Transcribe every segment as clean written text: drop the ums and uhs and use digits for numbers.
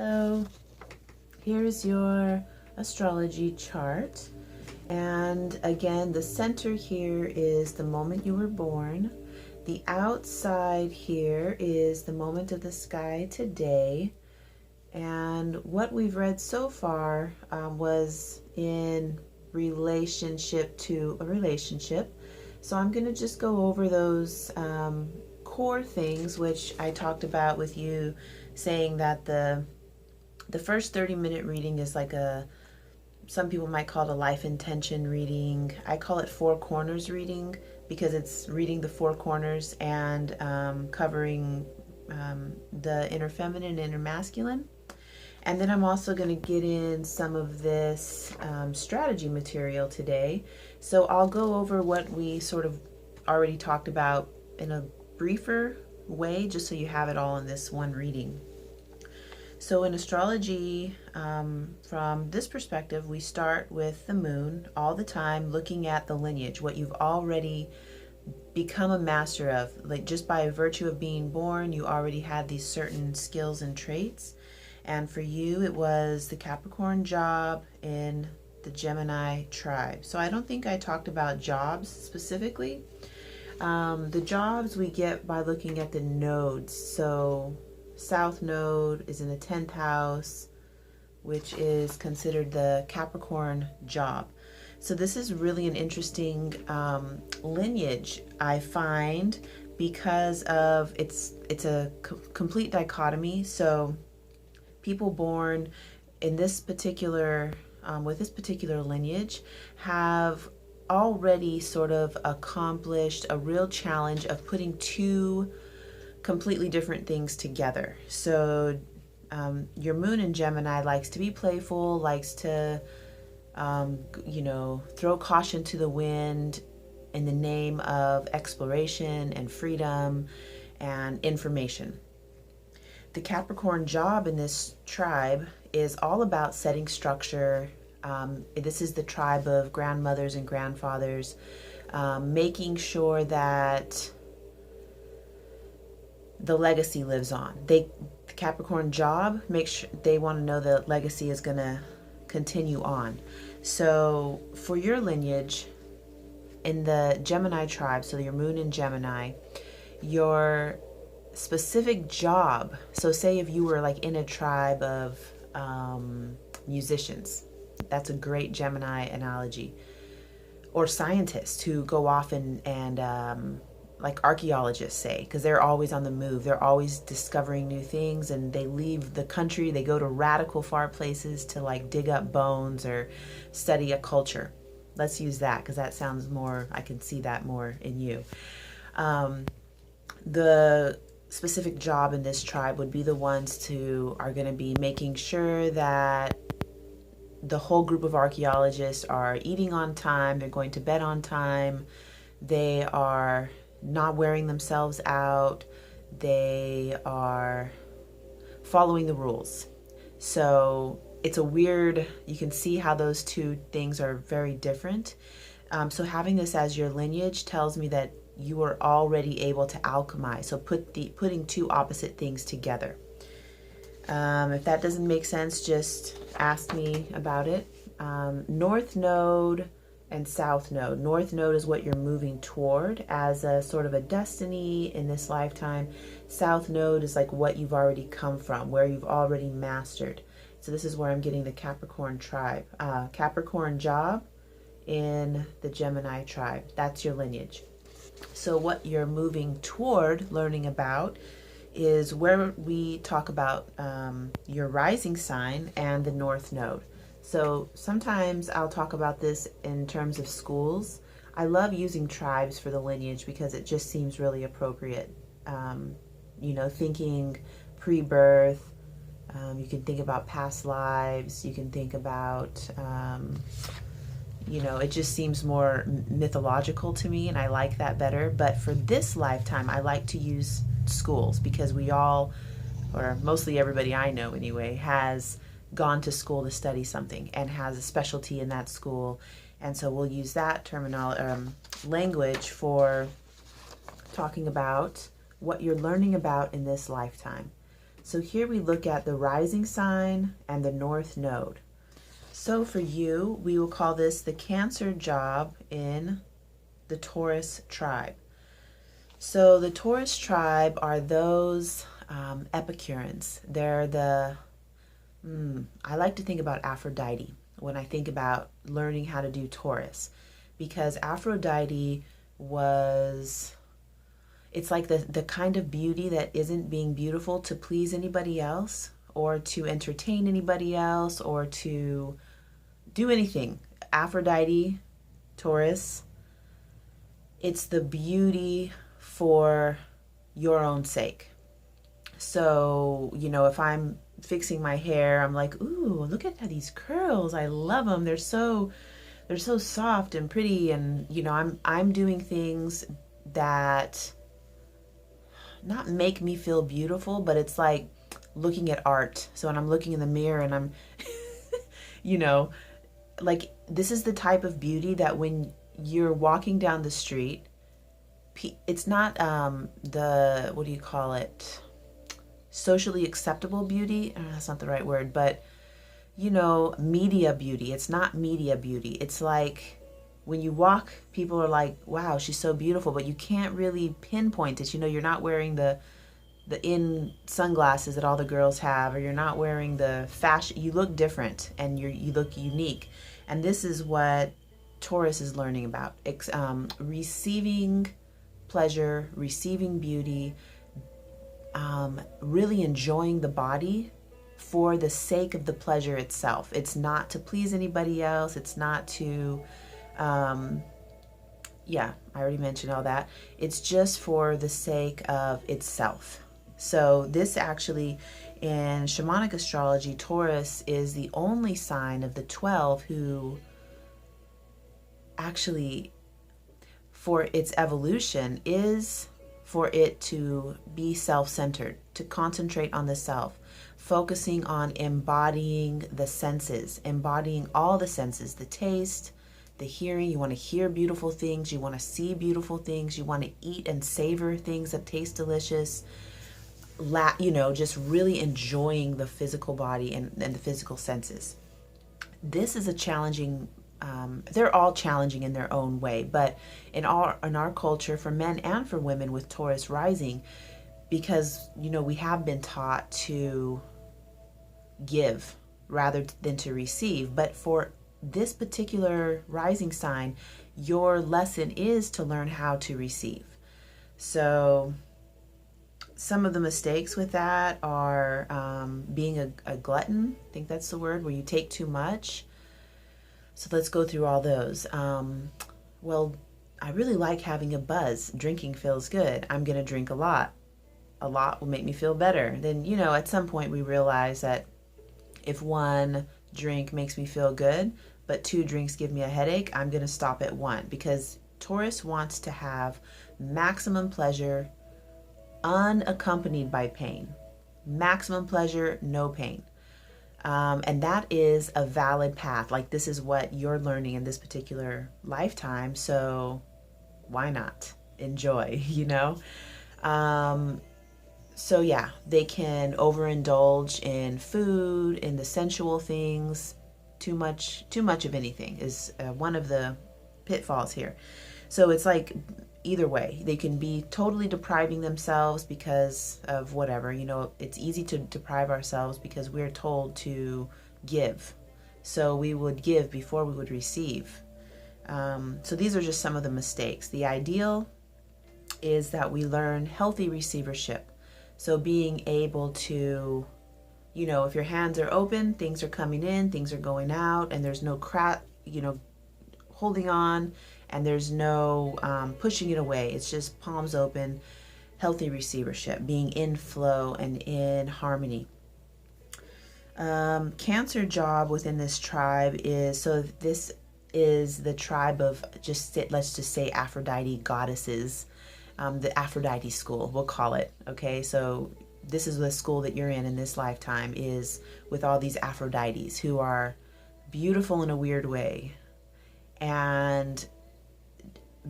Hello, here's your astrology chart. And again, the center here is the moment you were born. The outside here is the moment of the sky today. And what we've read so far was in relationship to a relationship. So I'm going to just go over those core things, which I talked about with you, saying that the first 30-minute reading is like some people might call it a life intention reading. I call it four corners reading because it's reading the four corners and covering the inner feminine and inner masculine. And then I'm also going to get in some of this strategy material today. So I'll go over what we sort of already talked about in a briefer way, just so you have it all in this one reading. So in astrology, from this perspective, we start with the moon all the time, looking at the lineage, what you've already become a master of. Like just by virtue of being born, you already had these certain skills and traits. And for you, it was the Capricorn job in the Gemini tribe. So I don't think I talked about jobs specifically. The jobs we get by looking at the nodes. So South Node is in the 10th house, which is considered the Capricorn job. So this is really an interesting lineage, I find, because of it's a complete dichotomy. So people born in this particular with this particular lineage have already sort of accomplished a real challenge of putting two completely different things together. So your moon in Gemini likes to be playful, likes to throw caution to the wind in the name of exploration and freedom and information. The Capricorn job in this tribe is all about setting structure. This is the tribe of grandmothers and grandfathers, making sure that the legacy lives on. The Capricorn job makes sure they want to know the legacy is going to continue on. So for your lineage in the Gemini tribe, so your moon in Gemini, your specific job, so say if you were like in a tribe of musicians, that's a great Gemini analogy, or scientists who go off and like archaeologists say, because they're always on the move, they're always discovering new things, and they leave the country, they go to radical far places to like dig up bones or study a culture. Let's use that because that sounds more, I can see that more in you. The specific job in this tribe would be the ones who are going to be making sure that the whole group of archaeologists are eating on time, they're going to bed on time, they are not wearing themselves out, they are following the rules. So it's a weird, you can see how those two things are very different. So having this as your lineage tells me that you are already able to alchemize. So putting two opposite things together. If that doesn't make sense, just ask me about it. North Node and South Node. North Node is what you're moving toward as a sort of a destiny in this lifetime. South Node is like what you've already come from, where you've already mastered. So this is where I'm getting the Capricorn tribe. Capricorn job in the Gemini tribe. That's your lineage. So what you're moving toward learning about is where we talk about your rising sign and the North Node. So sometimes I'll talk about this in terms of schools. I love using tribes for the lineage because it just seems really appropriate. Thinking pre-birth, you can think about past lives, you can think about, it just seems more mythological to me, and I like that better. But for this lifetime, I like to use schools because we all, or mostly everybody I know anyway, has gone to school to study something and has a specialty in that school. And so we'll use that language for talking about what you're learning about in this lifetime. So here we look at the rising sign and the north node. So for you, we will call this the Cancer job in the Taurus tribe. So the Taurus tribe are those Epicureans. They're the, I like to think about Aphrodite when I think about learning how to do Taurus, because Aphrodite was, it's like the kind of beauty that isn't being beautiful to please anybody else or to entertain anybody else or to do anything. Aphrodite, Taurus, it's the beauty for your own sake. So, if I'm fixing my hair, I'm like, ooh, look at these curls. I love them. They're so soft and pretty. And, I'm doing things that not make me feel beautiful, but it's like looking at art. So when I'm looking in the mirror and I'm, like, this is the type of beauty that when you're walking down the street, it's not what do you call it? Socially acceptable beauty. That's not the right word, but media beauty. It's not media beauty. It's like when you walk, people are like, wow, she's so beautiful, but you can't really pinpoint it. You're not wearing the in sunglasses that all the girls have, or you're not wearing the fashion. You look different and you look unique. And this is what Taurus is learning about. Receiving pleasure, receiving beauty, really enjoying the body for the sake of the pleasure itself. It's not to please anybody else. It's not to, I already mentioned all that. It's just for the sake of itself. So this actually, in shamanic astrology, Taurus is the only sign of the 12 who actually, for its evolution, is for it to be self-centered, to concentrate on the self, focusing on embodying the senses, embodying all the senses, the taste, the hearing. You want to hear beautiful things, you want to see beautiful things, you want to eat and savor things that taste delicious, just really enjoying the physical body and the physical senses. This is a challenging, they're all challenging in their own way, but in our culture, for men and for women with Taurus rising, because we have been taught to give rather than to receive. But for this particular rising sign, your lesson is to learn how to receive. So some of the mistakes with that are being a glutton. I think that's the word, where you take too much. So let's go through all those. Well, I really like having a buzz. Drinking feels good. I'm going to drink a lot. A lot will make me feel better. Then, at some point we realize that if one drink makes me feel good, but 2 drinks give me a headache, I'm going to stop at 1, because Taurus wants to have maximum pleasure unaccompanied by pain. Maximum pleasure, no pain. And that is a valid path. Like, this is what you're learning in this particular lifetime. So why not enjoy, So yeah, they can overindulge in food, in the sensual things. Too much of anything is one of the pitfalls here. So it's like, either way, they can be totally depriving themselves because of whatever. It's easy to deprive ourselves because we're told to give. So we would give before we would receive. So these are just some of the mistakes. The ideal is that we learn healthy receivership. So being able to, if your hands are open, things are coming in, things are going out, and there's no holding on, and there's no pushing it away. It's just palms open, healthy receivership, being in flow and in harmony. Cancer job within this tribe is, so this is the tribe of let's just say Aphrodite goddesses, the Aphrodite school, we'll call it. Okay, so this is the school that you're in this lifetime, is with all these Aphrodites who are beautiful in a weird way, and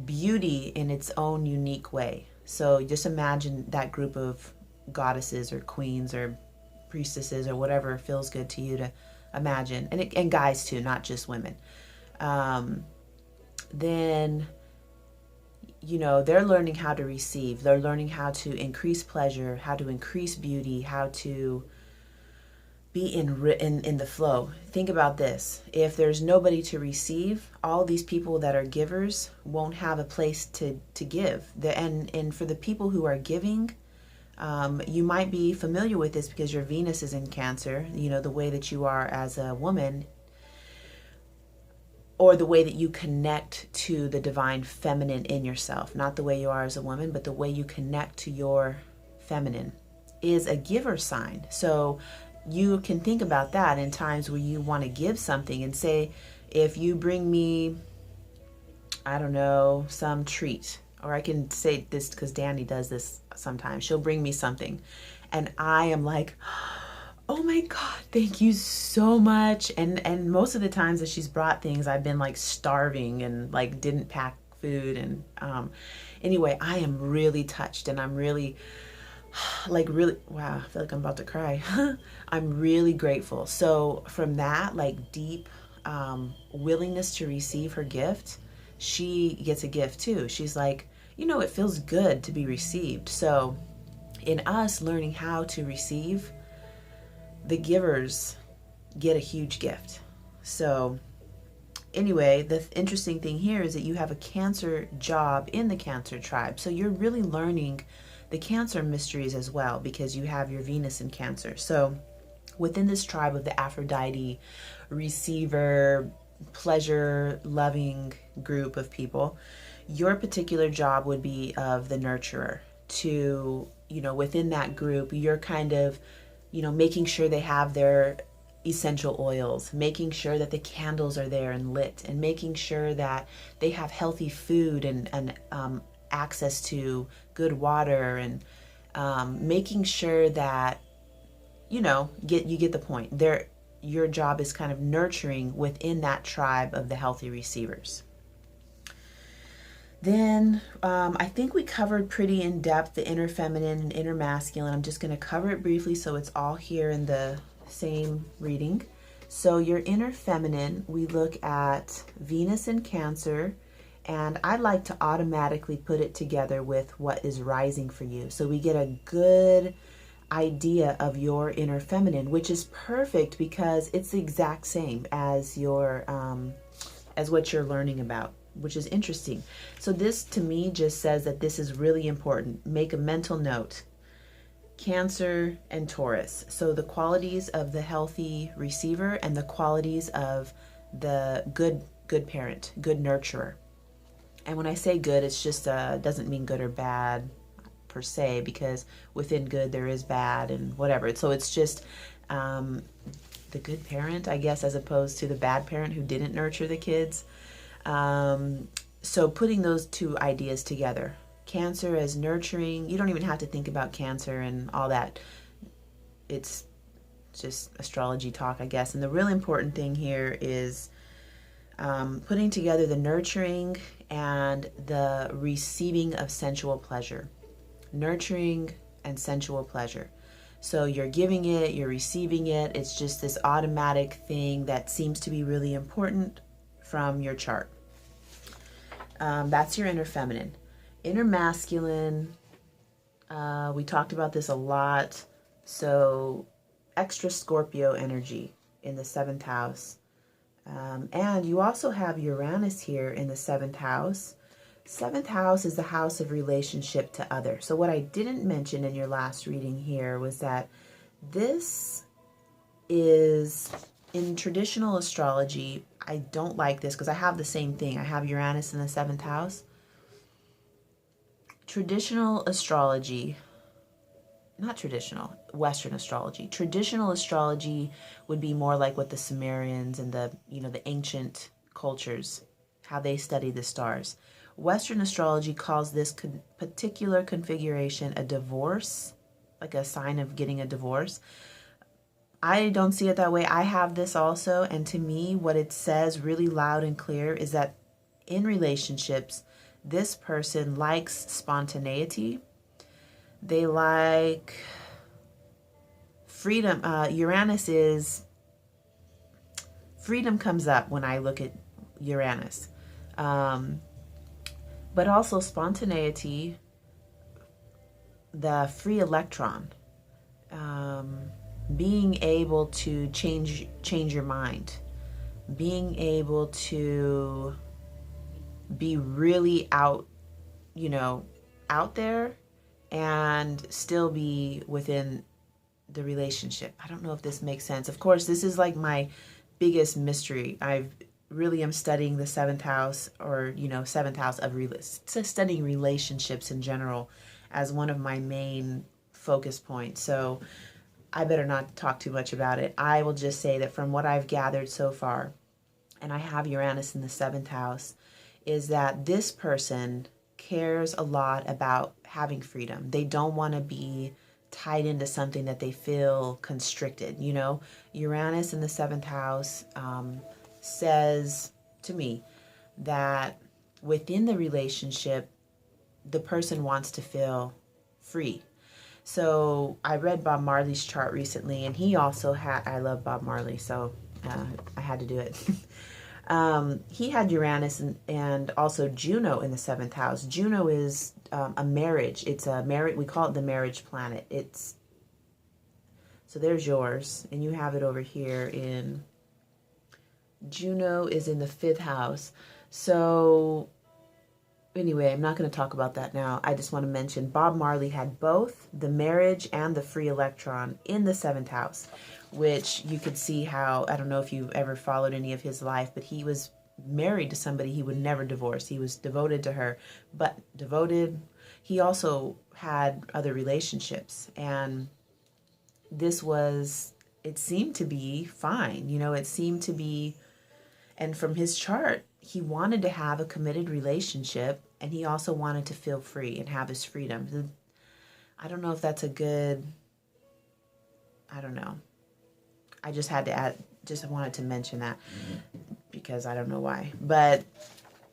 beauty in its own unique way. So just imagine that group of goddesses or queens or priestesses or whatever feels good to you to imagine, and guys too, not just women. Then, you know, they're learning how to receive. They're learning how to increase pleasure, how to increase beauty, how to be in the flow. Think about this. If there's nobody to receive, all these people that are givers won't have a place to give. And for the people who are giving, you might be familiar with this because your Venus is in Cancer, you know, the way that you are as a woman, or the way that you connect to the divine feminine in yourself, not the way you are as a woman, but the way you connect to your feminine is a giver sign. So you can think about that in times where you want to give something, and say, if you bring me, I don't know, some treat, or I can say this because Danny does this sometimes. She'll bring me something and I am like, oh my God, thank you so much. And most of the times that she's brought things, I've been like starving and like didn't pack food. And anyway, I am really touched, and I'm really wow, I feel like I'm about to cry. I'm really grateful. So from that like deep willingness to receive her gift, she gets a gift too. She's like, you know, it feels good to be received. So in us learning how to receive, the givers get a huge gift. So anyway, the interesting thing here is that you have a Cancer job in the Cancer tribe. So you're really learning the Cancer mysteries as well, because you have your Venus in Cancer. So within this tribe of the Aphrodite receiver, pleasure loving group of people, your particular job would be of the nurturer. To, you know, within that group, you're kind of, you know, making sure they have their essential oils, making sure that the candles are there and lit, and making sure that they have healthy food and access to good water, and making sure that, you know, you get the point. Your job is kind of nurturing within that tribe of the healthy receivers. Then I think we covered pretty in depth the inner feminine and inner masculine. I'm just going to cover it briefly so it's all here in the same reading. So your inner feminine, we look at Venus in Cancer, and I like to automatically put it together with what is rising for you. So we get a good idea of your inner feminine, which is perfect because it's the exact same as your as what you're learning about, which is interesting. So this to me just says that this is really important. Make a mental note. Cancer and Taurus. So the qualities of the healthy receiver and the qualities of the good parent, good nurturer. And when I say good, it's just doesn't mean good or bad per se, because within good there is bad and whatever. So it's just the good parent, I guess, as opposed to the bad parent who didn't nurture the kids. So putting those two ideas together, Cancer as nurturing, you don't even have to think about Cancer and all that. It's just astrology talk, I guess. And the really important thing here is putting together the nurturing and the receiving of sensual pleasure. Nurturing and sensual pleasure. So you're giving it, you're receiving it. It's just this automatic thing that seems to be really important from your chart. That's your inner feminine. Inner masculine, we talked about this a lot. So extra Scorpio energy in the 7th house. And you also have Uranus here in the 7th house. 7th house is the house of relationship to others. So what I didn't mention in your last reading here was that this is, in traditional astrology, I don't like this because I have the same thing. I have Uranus in the 7th house. Traditional astrology, not traditional, Western astrology. Traditional astrology would be more like what the Sumerians and the ancient cultures, how they study the stars. Western astrology calls this particular configuration a divorce, like a sign of getting a divorce. I don't see it that way. I have this also, and to me, what it says really loud and clear is that in relationships, this person likes spontaneity. They like freedom, Uranus is, freedom comes up when I look at Uranus. But also spontaneity, the free electron, being able to change your mind, being able to be really out, out there and still be within the relationship. I don't know if this makes sense. Of course, this is like my biggest mystery. I really am studying the seventh house, or seventh house of studying relationships in general as one of my main focus points. So I better not talk too much about it. I will just say that from what I've gathered so far, and I have Uranus in the seventh house, is that this person cares a lot about having freedom. They don't want to be tied into something that they feel constricted. Uranus in the seventh house says to me that within the relationship, the person wants to feel free. So I read Bob Marley's chart recently, and he also had, I love Bob Marley, so I had to do it. He had Uranus and also Juno in the seventh house. Juno is a marriage. It's a marriage. We call it the marriage planet. So there's yours, and you have it over here in, Juno is in the fifth house. So anyway, I'm not going to talk about that now. I just want to mention Bob Marley had both the marriage and the free electron in the seventh house, which you could see how, I don't know if you've ever followed any of his life, but he was married to somebody he would never divorce. He was devoted to her, but devoted. He also had other relationships, and this was, it seemed to be fine. It seemed to be, and from his chart, he wanted to have a committed relationship, and he also wanted to feel free and have his freedom. I don't know if that's a good, I don't know. I just had to add, just wanted to mention that because I don't know why. But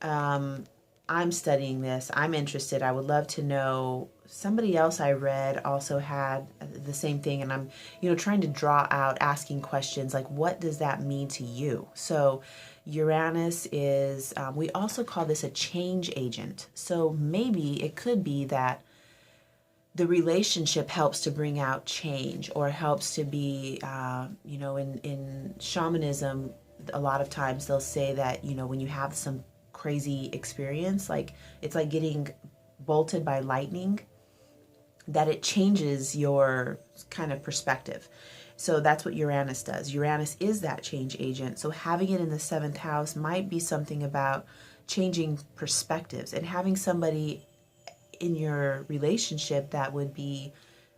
I'm studying this. I'm interested. I would love to know. Somebody else I read also had the same thing, and I'm, trying to draw out, asking questions like, what does that mean to you? So Uranus is, we also call this a change agent. So maybe it could be that the relationship helps to bring out change, or helps to be, in shamanism, a lot of times they'll say that, when you have some crazy experience, like it's like getting bolted by lightning, that it changes your kind of perspective. So that's what Uranus does. Uranus is that change agent. So having it in the seventh house might be something about changing perspectives and having somebody in your relationship that would be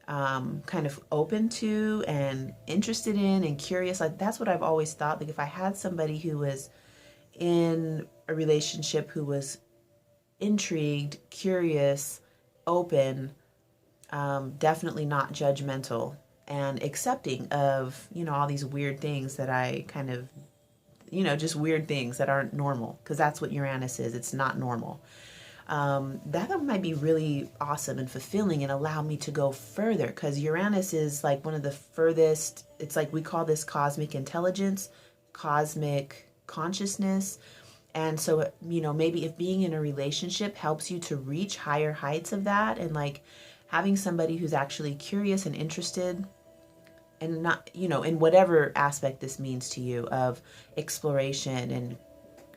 kind of open to and interested in and curious. Like, that's what I've always thought. Like, if I had somebody who was in a relationship who was intrigued, curious, open, definitely not judgmental, and accepting of, all these weird things that I kind of, just weird things that aren't normal, because that's what Uranus is. It's not normal. That might be really awesome and fulfilling and allow me to go further, because Uranus is like one of the furthest, it's like we call this cosmic intelligence, cosmic consciousness. And so, maybe if being in a relationship helps you to reach higher heights of that, and like having somebody who's actually curious and interested, and not, in whatever aspect this means to you, of exploration and,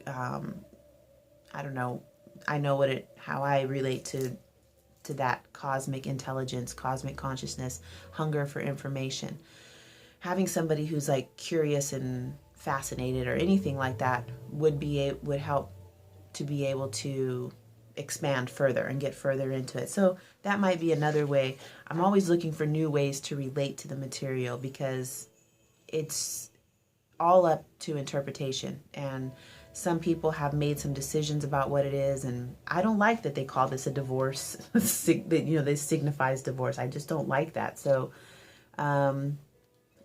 I don't know, I know how I relate to that cosmic intelligence, cosmic consciousness, hunger for information. Having somebody who's like curious and fascinated or anything like that would help to be able to expand further and get further into it. So that might be another way. I'm always looking for new ways to relate to the material, because it's all up to interpretation, and some people have made some decisions about what it is, and I don't like that they call this a divorce. This signifies divorce. I just don't like that. So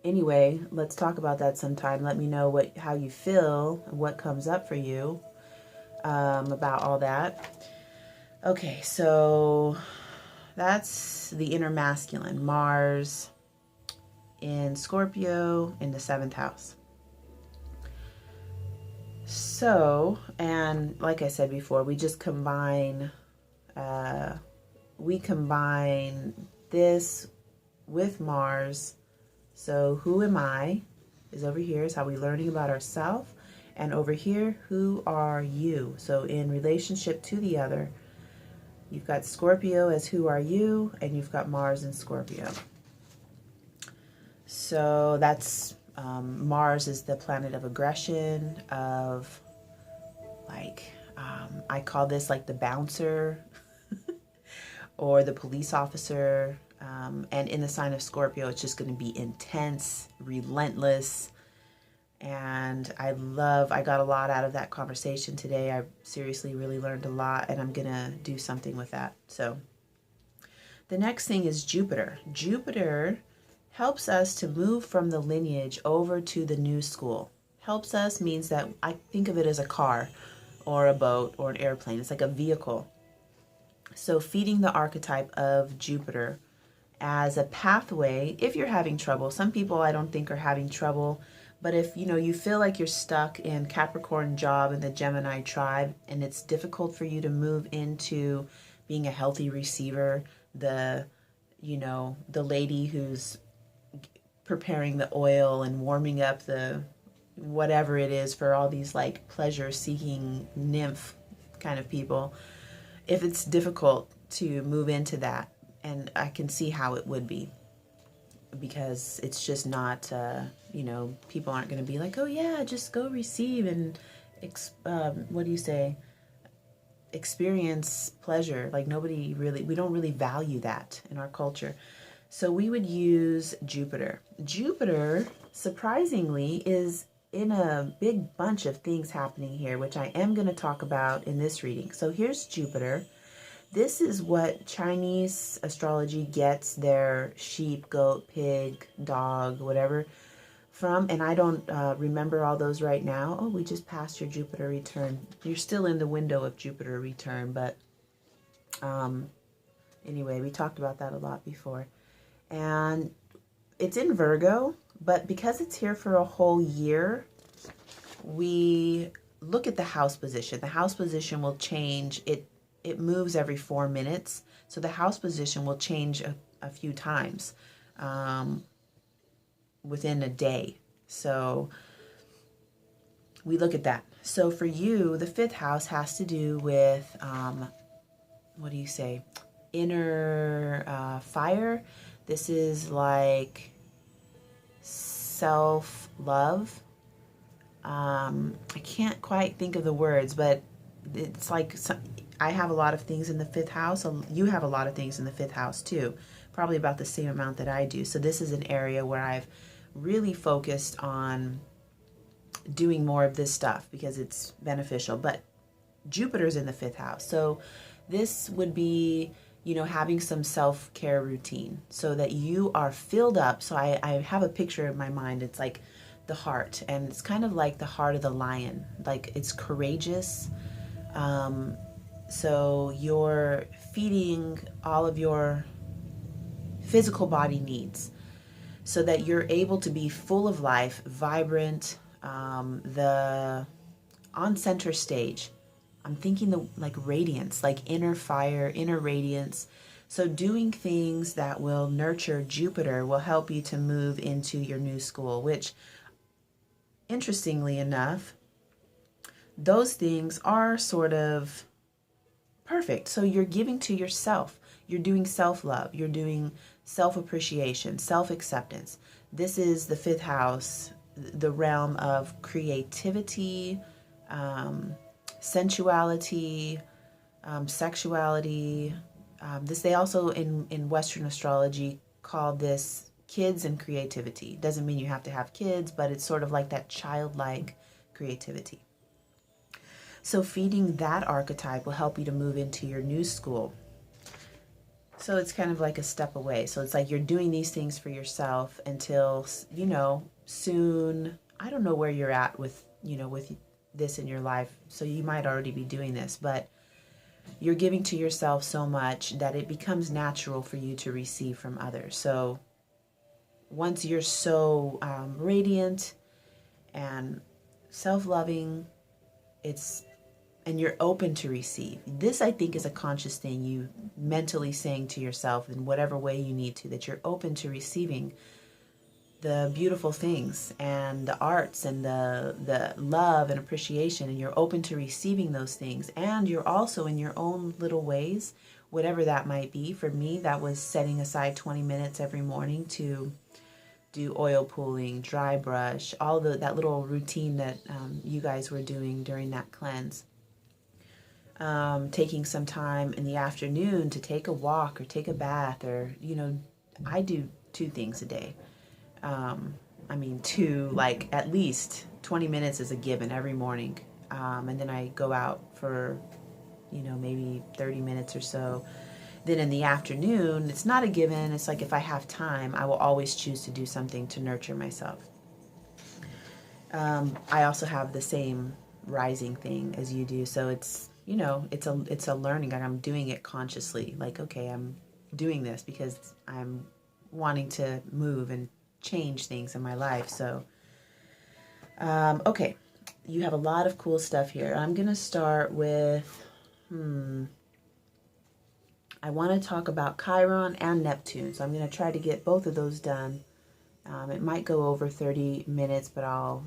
anyway, let's talk about that sometime. Let me know how you feel, what comes up for you about all that. Okay, so that's the inner masculine, Mars, in Scorpio in the 7th house. So, and like I said before, we just combine, this with Mars. So who am I is over here, is how we're learning about ourselves. And over here, who are you? So in relationship to the other, you've got Scorpio as who are you, and you've got Mars in Scorpio. So that's, Mars is the planet of aggression, of like, I call this like the bouncer or the police officer. And in the sign of Scorpio, it's just going to be intense, relentless. And I got a lot out of that conversation today. I seriously really learned a lot, and I'm going to do something with that. So the next thing is Jupiter. Jupiter helps us to move from the lineage over to the new school. Helps us means that I think of it as a car or a boat or an airplane. It's like a vehicle. So feeding the archetype of Jupiter as a pathway, if you're having trouble. Some people I don't think are having trouble, but if you feel like you're stuck in Capricorn job in the Gemini tribe and it's difficult for you to move into being a healthy receiver, the lady who's preparing the oil and warming up the whatever it is for all these like pleasure seeking nymph kind of people, if it's difficult to move into that, and I can see how it would be, because it's just not, people aren't going to be like, oh yeah, just go receive and, experience pleasure. Like we don't really value that in our culture. So we would use Jupiter. Jupiter, surprisingly, is in a big bunch of things happening here, which I am going to talk about in this reading. So here's Jupiter. This is what Chinese astrology gets their sheep, goat, pig, dog, whatever from. And I don't remember all those right now. Oh, we just passed your Jupiter return. You're still in the window of Jupiter return, but anyway, we talked about that a lot before. And it's in Virgo, but because it's here for a whole year, we look at the house position. The house position will change. It moves every 4 minutes. So the house position will change a few times within a day. So we look at that. So for you, the 5th house has to do with, inner fire. This is like self-love. I can't quite think of the words, but it's like I have a lot of things in the 5th house. You have a lot of things in the 5th house too, probably about the same amount that I do. So this is an area where I've really focused on doing more of this stuff because it's beneficial. But Jupiter's in the 5th house. So this would be, having some self-care routine so that you are filled up. So I have a picture in my mind. It's like the heart, and it's kind of like the heart of the lion. Like it's courageous. So you're feeding all of your physical body needs so that you're able to be full of life, vibrant, on center stage. I'm thinking like radiance, like inner fire, inner radiance. So doing things that will nurture Jupiter will help you to move into your new school, which, interestingly enough, those things are sort of perfect. So you're giving to yourself. You're doing self-love. You're doing self-appreciation, self-acceptance. This is the 5th house, the realm of creativity, sensuality, sexuality. They also in Western astrology call this kids and creativity. Doesn't mean you have to have kids, but it's sort of like that childlike creativity. So feeding that archetype will help you to move into your new school. So it's kind of like a step away. So it's like you're doing these things for yourself until, soon. I don't know where you're at with this in your life. So you might already be doing this, but you're giving to yourself so much that it becomes natural for you to receive from others. So once you're so radiant and self-loving, and you're open to receive. This, I think, is a conscious thing, you mentally saying to yourself in whatever way you need to, that you're open to receiving the beautiful things and the arts and the love and appreciation, and you're open to receiving those things. And you're also, in your own little ways, whatever that might be. For me, that was setting aside 20 minutes every morning to do oil pulling, dry brush, all that little routine that you guys were doing during that cleanse. Taking some time in the afternoon to take a walk or take a bath, or, I do 2 things a day. I mean, 2, like at least 20 minutes is a given every morning. And then I go out for, maybe 30 minutes or so. Then in the afternoon, it's not a given. It's like if I have time, I will always choose to do something to nurture myself. I also have the same rising thing as you do. So it's, it's a learning, and I'm doing it consciously. Like, okay, I'm doing this because I'm wanting to move and change things in my life. So, okay, you have a lot of cool stuff here. I'm going to start with, I want to talk about Chiron and Neptune. So I'm going to try to get both of those done. It might go over 30 minutes, but I'll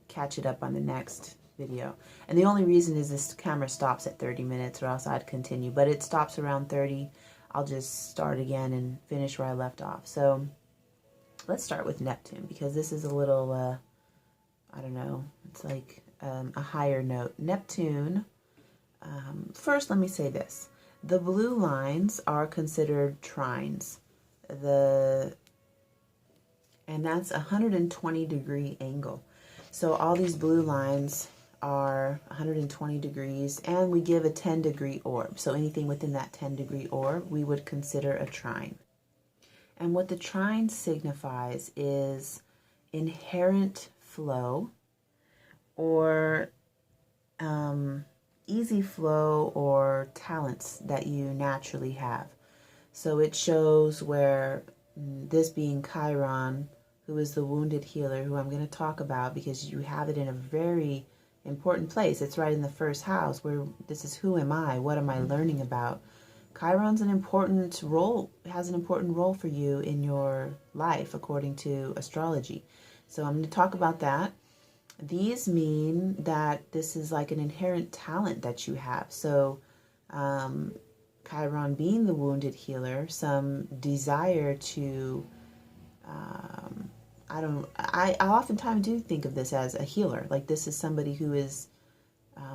catch it up on the next video. And the only reason is this camera stops at 30 minutes, or else I'd continue. But it stops around 30. I'll just start again and finish where I left off. So let's start with Neptune, because this is a little, I don't know, it's like a higher note. Neptune, first let me say this. The blue lines are considered trines. And that's a 120-degree angle. So all these blue lines are 120 degrees, and we give a 10-degree orb. So anything within that 10-degree orb, we would consider a trine. And what the trine signifies is inherent flow, or easy flow, or talents that you naturally have. So it shows where, this being Chiron, who is the wounded healer, who I'm going to talk about because you have it in a very important place. It's right in the first house, where this is, who am I? What am I learning about? Chiron's an important role, has an important role for you in your life, according to astrology. So I'm going to talk about that. These mean that this is like an inherent talent that you have. So Chiron being the wounded healer, some desire to, I oftentimes do think of this as a healer. Like, this is somebody who is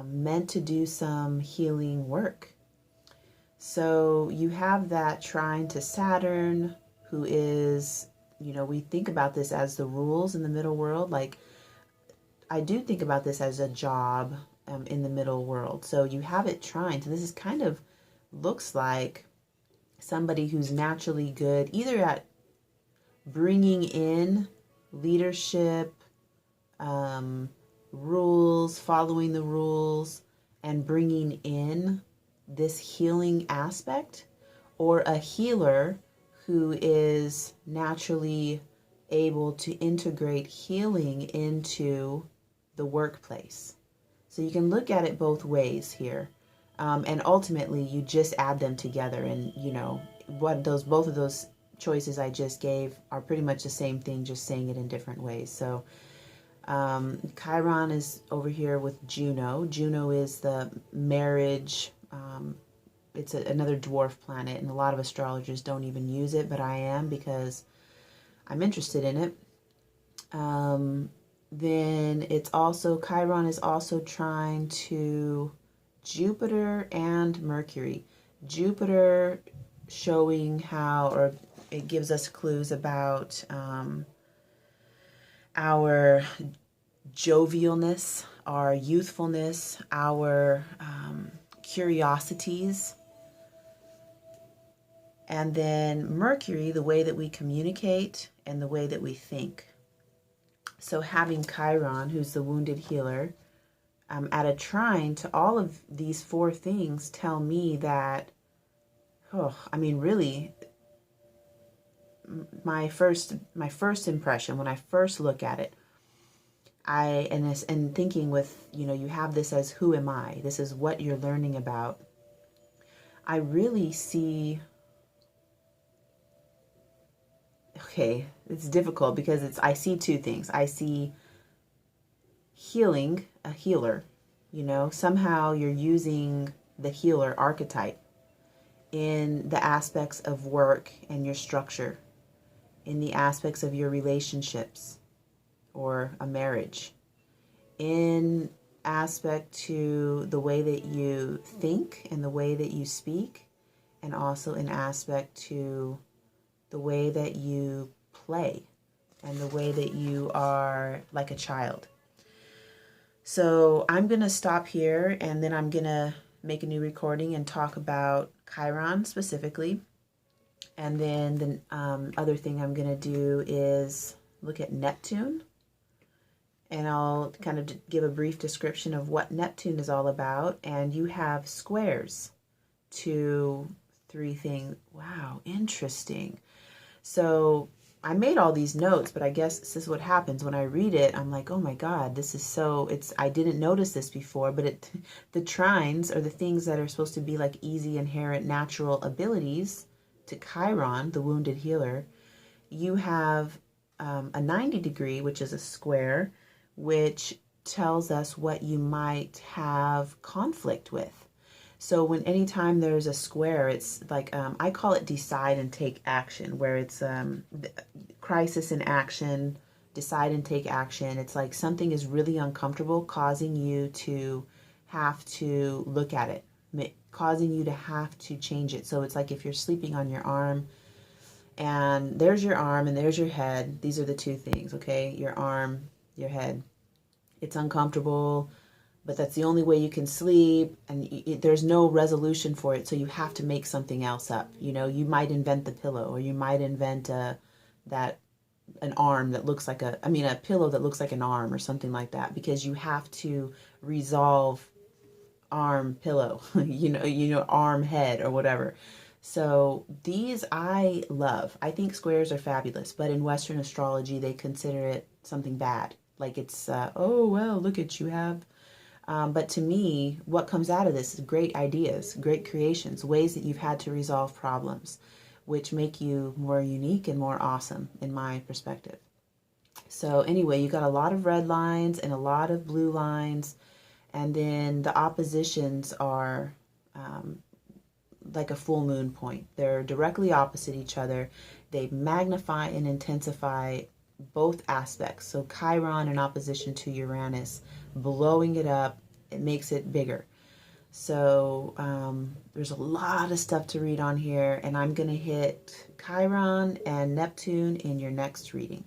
meant to do some healing work. So you have that trine to Saturn, who is, we think about this as the rules in the middle world. Like, I do think about this as a job in the middle world. So you have it trine. So this is kind of looks like somebody who's naturally good, either at bringing in leadership, rules, following the rules, and bringing in this healing aspect, or a healer who is naturally able to integrate healing into the workplace. So you can look at it both ways here. And ultimately you just add them together, and both of those choices I just gave are pretty much the same thing, just saying it in different ways. So Chiron is over here with Juno. Juno is the marriage. It's another dwarf planet, and a lot of astrologers don't even use it, but I am, because I'm interested in it. Then it's also, Chiron is also trying to Jupiter and Mercury. Jupiter showing how, or it gives us clues about our jovialness, our youthfulness, our curiosities. And then Mercury, the way that we communicate and the way that we think. So having Chiron, who's the wounded healer, at a trine to all of these 4 things, tell me that, really, my first impression when I first look at it, and thinking with, you have this as who am I? This is what you're learning about. I really see, okay, it's difficult because I see two things. I see healing, a healer, somehow you're using the healer archetype in the aspects of work and your structure, in the aspects of your relationships or a marriage, in aspect to the way that you think and the way that you speak, and also in aspect to the way that you play and the way that you are like a child. So I'm going to stop here, and then I'm going to make a new recording and talk about Chiron specifically. And then the other thing I'm going to do is look at Neptune. And I'll kind of give a brief description of what Neptune is all about. And you have squares, 2, 3 things. Wow, interesting. So I made all these notes, but I guess this is what happens when I read it. I'm like, oh my God, this is I didn't notice this before, but the trines are the things that are supposed to be like easy, inherent, natural abilities to Chiron, the wounded healer. You have a 90 degree, which is a square, which tells us what you might have conflict with. So anytime there's a square, it's like, I call it decide and take action, where it's crisis in action, decide and take action. It's like something is really uncomfortable, causing you to have to look at it, causing you to have to change it. So it's like if you're sleeping on your arm, and there's your arm and there's your head. These are the two things, okay? Your arm, your head. It's uncomfortable, but that's the only way you can sleep, and there's no resolution for it, so you have to make something else up. You might invent the pillow, or you might invent an arm that looks like a pillow that looks like an arm or something like that, because you have to resolve arm pillow, arm head or whatever. So these I love. I think squares are fabulous, but in Western astrology, they consider it something bad. Like it's, oh, well, look at you have. But to me, what comes out of this is great ideas, great creations, ways that you've had to resolve problems, which make you more unique and more awesome in my perspective. So anyway, you got a lot of red lines and a lot of blue lines. And then the oppositions are like a full moon point. They're directly opposite each other. They magnify and intensify both aspects. So Chiron in opposition to Uranus, blowing it up, it makes it bigger. So there's a lot of stuff to read on here, and I'm going to hit Chiron and Neptune in your next reading.